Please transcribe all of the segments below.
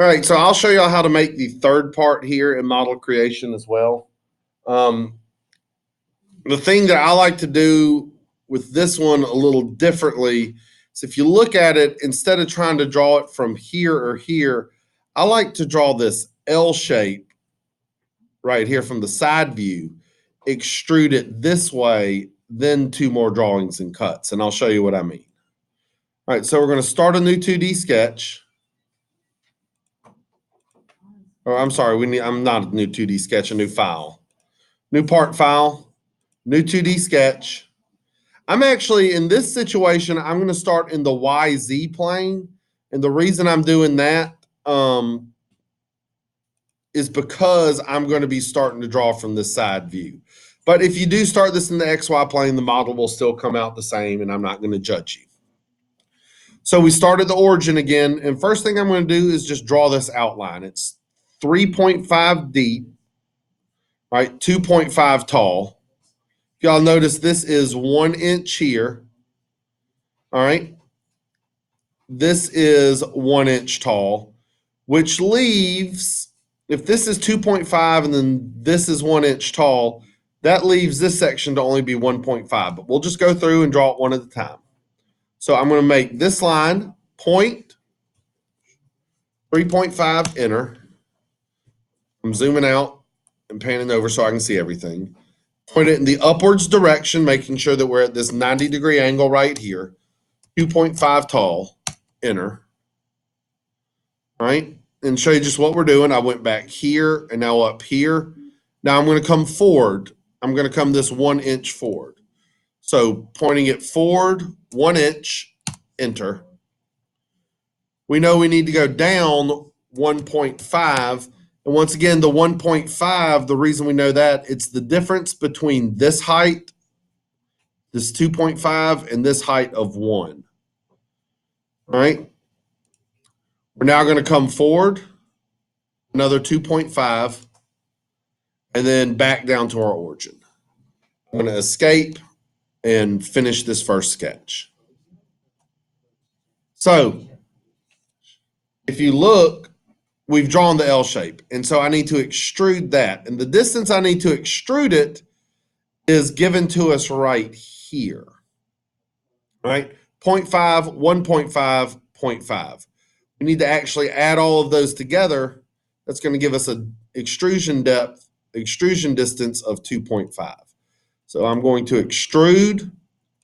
All right, so I'll show y'all how to make the third part here in model creation as well. The thing that I like to do with this one a little differently is if you look at it, instead of trying to draw it from here or here, I like to draw this L shape right here from the side view, extrude it this way, then two more drawings and cuts, and I'll show you what I mean. All right, so we're going to start a new 2D sketch. Or I'm sorry, I'm not a new 2D sketch, a new file. New part file, new 2D sketch. I'm actually, in this situation, I'm going to start in the YZ plane. And the reason I'm doing that is because I'm going to be starting to draw from this side view. But if you do start this in the XY plane, the model will still come out the same, and I'm not going to judge you. So we started the origin again, and first thing I'm going to do is just draw this outline. It's 3.5 deep, right? 2.5 tall. Y'all notice this is 1 inch here. All right. This is 1 inch tall, which leaves, if this is 2.5 and then this is 1 inch tall, that leaves this section to only be 1.5. But we'll just go through and draw it one at a time. So I'm going to make this line point 3.5 enter. I'm zooming out and panning over so I can see everything. Point it in the upwards direction, making sure that we're at this 90-degree angle right here. 2.5 tall, enter. All right, and show you just what we're doing. I went back here and now up here. Now I'm going to come forward. I'm going to come this 1 inch forward. So pointing it forward 1 inch, enter. We know we need to go down 1.5. And once again, the 1.5, the reason we know that, it's the difference between this height, this 2.5, and this height of 1. All right. We're now going to come forward another 2.5 and then back down to our origin. I'm going to escape and finish this first sketch. So if you look, we've drawn the L shape. And so I need to extrude that. And the distance I need to extrude it is given to us right here. All right, 0.5, 1.5, 0.5. We need to actually add all of those together. That's going to give us an extrusion depth, extrusion distance of 2.5. So I'm going to extrude.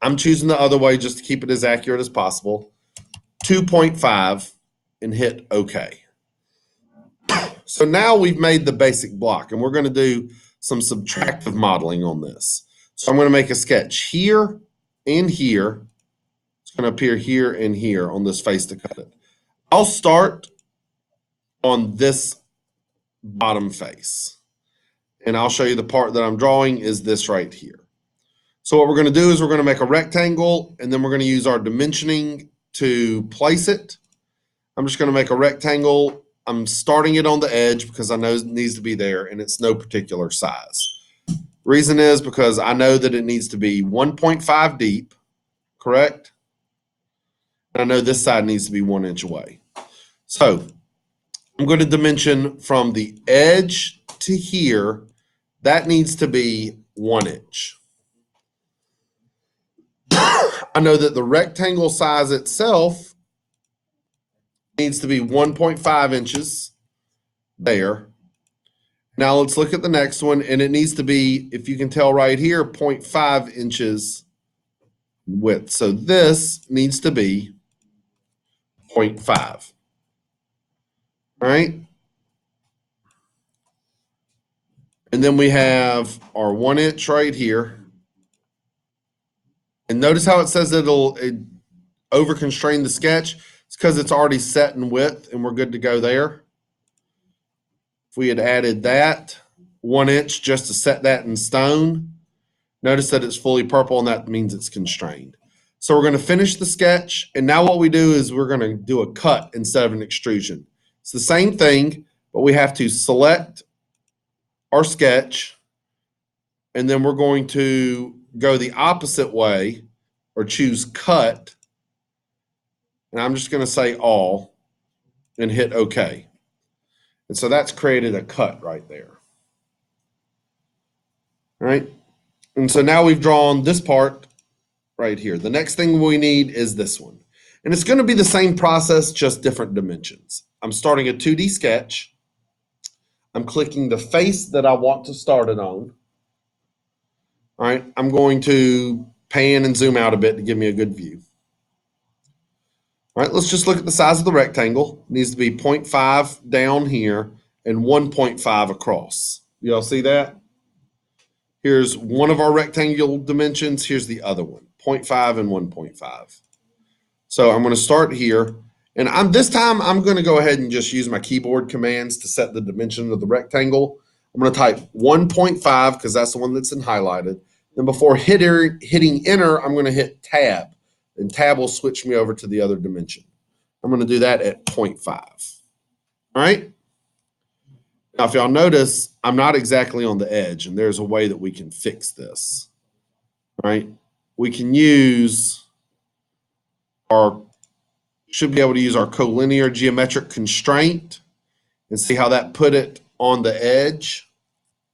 I'm choosing the other way just to keep it as accurate as possible. 2.5 and hit OK. So now we've made the basic block, and we're going to do some subtractive modeling on this. So I'm going to make a sketch here and here. It's going to appear here and here on this face to cut it. I'll start on this bottom face, and I'll show you the part that I'm drawing is this right here. So what we're going to do is we're going to make a rectangle, and then we're going to use our dimensioning to place it. I'm just going to make a rectangle. I'm starting it on the edge because I know it needs to be there, and it's no particular size. Reason is because I know that it needs to be 1.5 deep, correct? And I know this side needs to be 1 inch away. So I'm going to dimension from the edge to here. That needs to be 1 inch. I know that the rectangle size itself needs to be 1.5 inches there. Now let's look at the next one, and it needs to be, if you can tell right here, 0.5 inches width. So this needs to be 0.5. All right. And then we have our 1 inch right here. And notice how it says it'll over constrain the sketch. It's because it's already set in width and we're good to go there. If we had added that 1 inch just to set that in stone, notice that it's fully purple, and that means it's constrained. So we're going to finish the sketch, and now what we do is we're going to do a cut instead of an extrusion. It's the same thing, but we have to select our sketch, and then we're going to go the opposite way or choose cut. And I'm just going to say all and hit OK. And so that's created a cut right there. All right. And so now we've drawn this part right here. The next thing we need is this one. And it's going to be the same process, just different dimensions. I'm starting a 2D sketch. I'm clicking the face that I want to start it on. All right. I'm going to pan and zoom out a bit to give me a good view. All right, let's just look at the size of the rectangle. It needs to be 0.5 down here and 1.5 across. Y'all see that? Here's one of our rectangular dimensions. Here's the other one, 0.5 and 1.5. So I'm going to start here. And this time I'm going to go ahead and just use my keyboard commands to set the dimension of the rectangle. I'm going to type 1.5 because that's the one that's in highlighted. Then before hitting enter, I'm going to hit tab. And tab will switch me over to the other dimension. I'm going to do that at 0.5. All right. Now, if y'all notice, I'm not exactly on the edge, and there's a way that we can fix this. All right. We can should be able to use our collinear geometric constraint and see how that put it on the edge.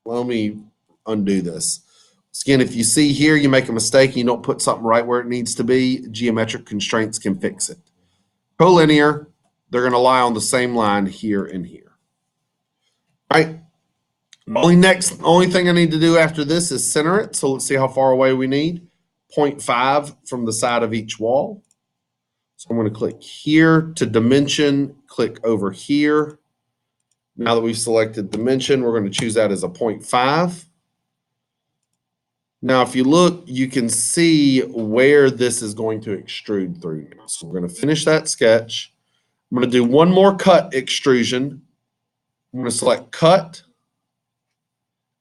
Let me undo this. Again, if you see here, you make a mistake and you don't put something right where it needs to be, geometric constraints can fix it. Collinear, they're going to lie on the same line here and here. All right. Only thing I need to do after this is center it. So let's see how far away we need. 0.5 from the side of each wall. So I'm going to click here to dimension, click over here. Now that we've selected dimension, we're going to choose that as a 0.5. Now, if you look, you can see where this is going to extrude through. So we're going to finish that sketch. I'm going to do one more cut extrusion. I'm going to select cut.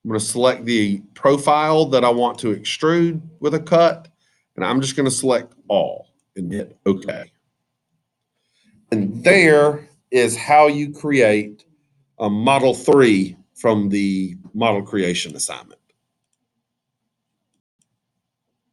I'm going to select the profile that I want to extrude with a cut, and I'm just going to select all and hit OK. And there is how you create a Model 3 from the model creation assignment.